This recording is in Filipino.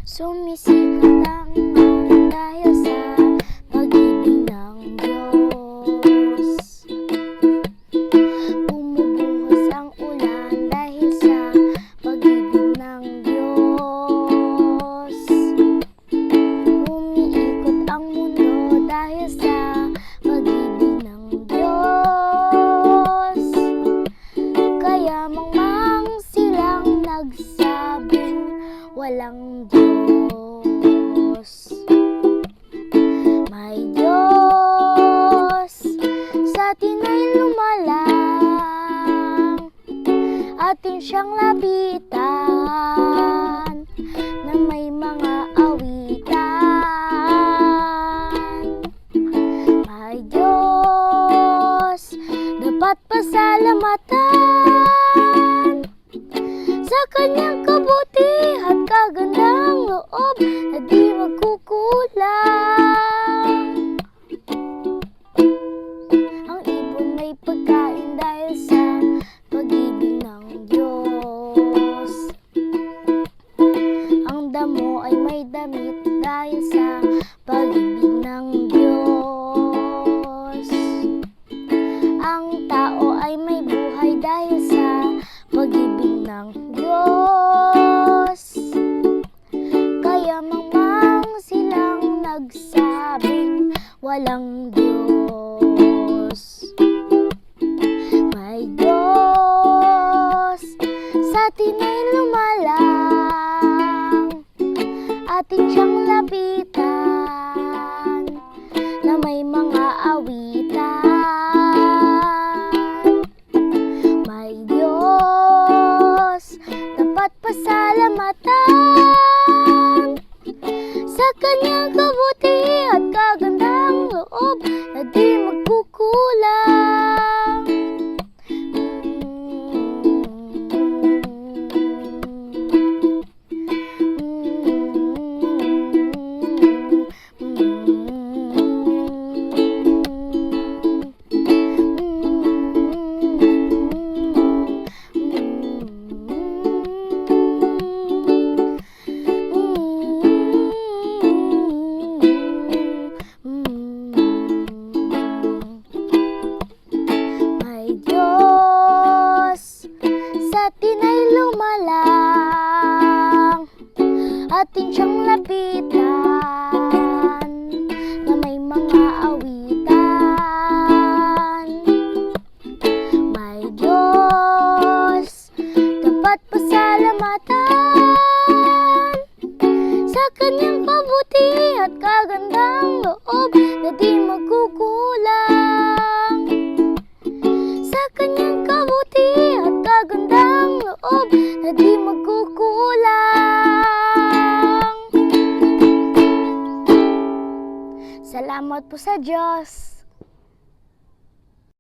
Sumisikat ang araw dahil sa pag-ibig ng Diyos. Bumubuhos ang ulan dahil sa pag-ibig ng Diyos. Umiikot ang mundo dahil sa pag-ibig ng Diyos. Kaya mangmang silang nagsabing walang Diyos. May Diyos sa atin ay lumalang, atin siyang lapitan na may mga awitan. May Diyos dapat pasalamatan sa kanyang kabuti at kagandang loob na di magkukulang. Ang ibon may pagkain dahil sa pag-ibig ng Diyos. Ang damo ay may damit dahil sa pag-ibig ng Diyos. Ang tao ay may buhay dahil sa pag-ibig ng Diyos. Kaya mangmang silang nagsabing walang Diyos. May Diyos sa atin ay lumalang, atin siyang lapitan na may mga awitan. May Diyos dapat pasalamatan sa kanyang kabuti at kagandang loob na di magkukulang. Atin ay lumalang, atin siyang lapitan na may mga awitan. May Diyos dapat pasalamatan sa kanyang kabuti at kagandang loob na di magkukulang. Sa kanyang kabuti at kagandang loob na di magkukulang. Salamat po sa Diyos.